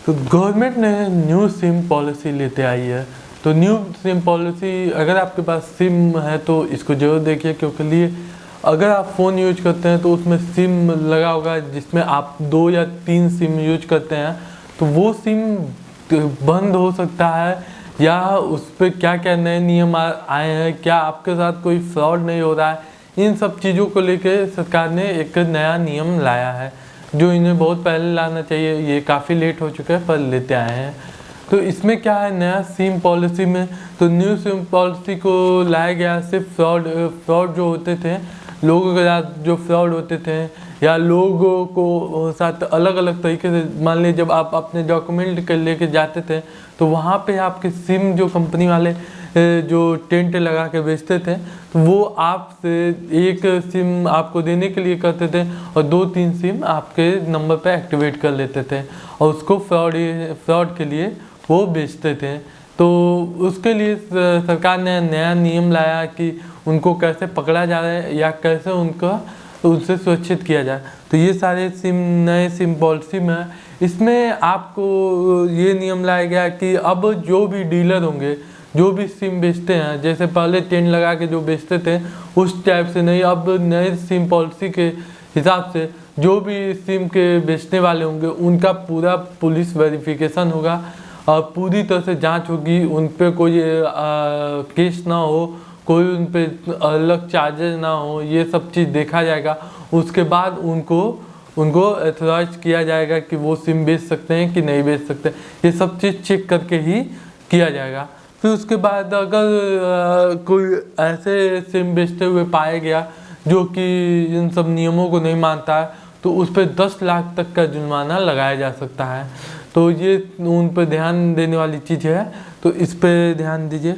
तो गवर्नमेंट ने new SIM policy लेते आई है। तो न्यू सिम पॉलिसी, अगर आपके पास सिम है तो इसको जरूर देखिए, क्योंकि अगर आप फ़ोन यूज करते हैं तो उसमें सिम लगा होगा जिसमें आप 2 या 3 सिम यूज करते हैं, तो वो सिम बंद हो सकता है, या उस पर क्या क्या नए नियम आए हैं, क्या आपके साथ कोई फ्रॉड नहीं हो रहा है, इन सब चीज़ों को लेकर सरकार ने एक नया नियम लाया है जो इन्हें बहुत पहले लाना चाहिए। ये काफ़ी लेट हो चुका है पर लेते आए हैं। तो इसमें क्या है नया सिम पॉलिसी में, तो न्यू सिम पॉलिसी को लाया गया सिर्फ फ्रॉड जो होते थे, लोगों के साथ जो फ्रॉड होते थे, या लोगों को साथ अलग अलग तरीके से, मान लीजिए जब आप अपने डॉक्यूमेंट कर लेके जाते थे तो वहाँ पे आपके सिम जो कंपनी वाले जो टेंट लगा के बेचते थे, तो वो आपसे एक सिम आपको देने के लिए करते थे और 2-3 सिम आपके नंबर पे एक्टिवेट कर लेते थे और उसको फ्रॉड के लिए वो बेचते थे। तो उसके लिए सरकार ने नया नियम लाया कि उनको कैसे पकड़ा जा रहा है या कैसे उनसे सुरक्षित किया जाए। तो ये सारे नए सिम पॉलिसी में, इसमें आपको ये नियम लाया गया कि अब जो भी डीलर होंगे जो भी सिम बेचते हैं, जैसे पहले टेंट लगा के जो बेचते थे उस टाइप से नहीं, अब नए सिम पॉलिसी के हिसाब से जो भी सिम के बेचने वाले होंगे उनका पूरा पुलिस वेरिफिकेशन होगा और पूरी तरह से जांच होगी, उन पर कोई केस ना हो, कोई उन पर अलग चार्जेस ना हो, ये सब चीज़ देखा जाएगा। उसके बाद उनको एथोराइज किया जाएगा कि वो सिम बेच सकते हैं कि नहीं बेच सकते, ये सब चीज़ चेक करके ही किया जाएगा। फिर उसके बाद अगर कोई ऐसे सिम बेचते हुए पाया गया जो कि इन सब नियमों को नहीं मानता है, तो उस पर 10 लाख तक का जुर्माना लगाया जा सकता है। तो ये उन पर ध्यान देने वाली चीज़ है, तो इस पर ध्यान दीजिए।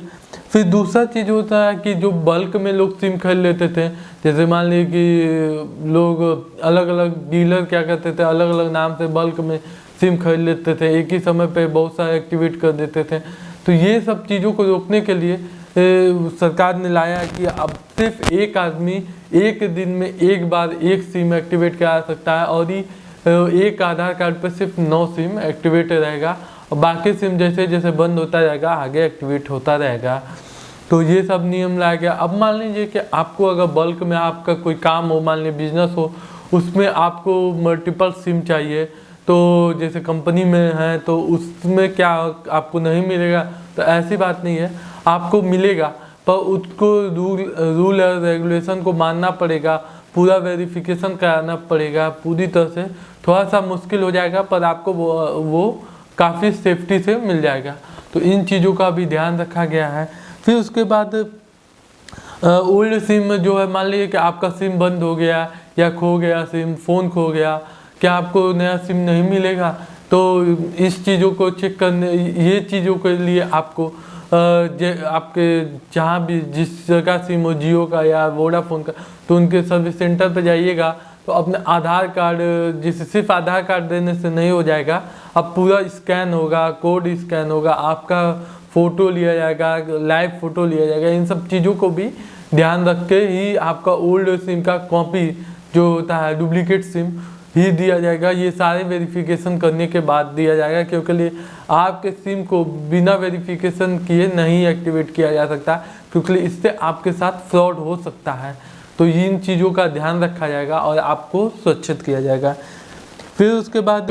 फिर दूसरा चीज़ होता है कि जो बल्क में लोग सिम खरीद लेते थे, जैसे मान लीजिए कि लोग अलग अलग डीलर क्या करते थे, अलग अलग नाम से बल्क में सिम खरीद लेते थे, एक ही समय पे बहुत सारे एक्टिवेट कर देते थे। तो ये सब चीज़ों को रोकने के लिए सरकार ने लाया कि अब सिर्फ एक आदमी एक दिन में एक बार एक सिम एक्टिवेट करा सकता है और एक आधार कार्ड पर सिर्फ 9 सिम एक्टिवेट रहेगा और बाकी सिम जैसे जैसे बंद होता जाएगा आगे एक्टिवेट होता रहेगा। तो ये सब नियम लाया गया। अब मान लीजिए कि आपको अगर बल्क में आपका कोई काम हो, मान लीजिए बिजनेस हो, उसमें आपको मल्टीपल सिम चाहिए, तो जैसे कंपनी में है तो उसमें क्या आपको नहीं मिलेगा, तो ऐसी बात नहीं है, आपको मिलेगा, पर उसको रूल और रेगुलेशन को मानना पड़ेगा, पूरा वेरिफिकेशन कराना पड़ेगा पूरी तरह से। थोड़ा सा मुश्किल हो जाएगा पर आपको वो काफ़ी सेफ्टी से मिल जाएगा। तो इन चीज़ों का भी ध्यान रखा गया है। फिर उसके बाद ओल्ड सिम जो है, मान लीजिए कि आपका सिम बंद हो गया या खो गया सिम, फ़ोन खो गया, क्या आपको नया सिम नहीं मिलेगा? तो इस चीज़ों को चेक करने, ये चीज़ों के लिए आपको आपके जहाँ भी जिस जगह सिम हो, जियो का या वोडाफोन का, तो उनके सर्विस सेंटर पर जाइएगा, तो अपने आधार कार्ड, जिसे सिर्फ आधार कार्ड देने से नहीं हो जाएगा, अब पूरा स्कैन होगा, कोड स्कैन होगा, आपका फ़ोटो लिया जाएगा, लाइव फ़ोटो लिया जाएगा। इन सब चीज़ों को भी ध्यान रख के ही आपका ओल्ड सिम का कॉपी जो होता है, डुप्लीकेट सिम ही दिया जाएगा। ये सारे वेरिफिकेशन करने के बाद दिया जाएगा, क्योंकि आपके सिम को बिना वेरिफिकेशन किए नहीं एक्टिवेट किया जा सकता, क्योंकि इससे आपके साथ फ्रॉड हो सकता है। तो इन चीज़ों का ध्यान रखा जाएगा और आपको सुरक्षित किया जाएगा। फिर उसके बाद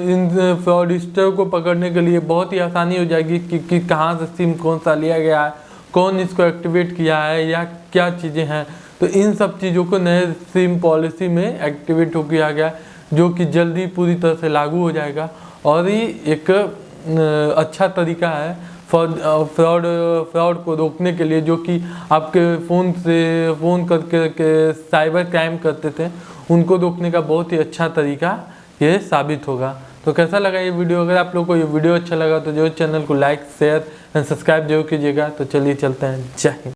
इन फ्रॉडस्टर को पकड़ने के लिए बहुत ही आसानी हो जाएगी कि कहाँ से सिम कौन सा लिया गया है, कौन इसको एक्टिवेट किया है या क्या चीज़ें हैं। तो इन सब चीज़ों को नए सिम पॉलिसी में एक्टिवेट हो किया गया, जो कि जल्दी पूरी तरह से लागू हो जाएगा और ये एक अच्छा तरीका है फ्रॉड को रोकने के लिए, जो कि आपके फ़ोन करके साइबर क्राइम करते थे, उनको रोकने का बहुत ही अच्छा तरीका ये साबित होगा। तो कैसा लगा ये वीडियो? अगर आप लोग को ये वीडियो अच्छा लगा तो जरूर चैनल को लाइक, शेयर एंड सब्सक्राइब जरूर कीजिएगा। तो चलिए चलते हैं। जय हिंद।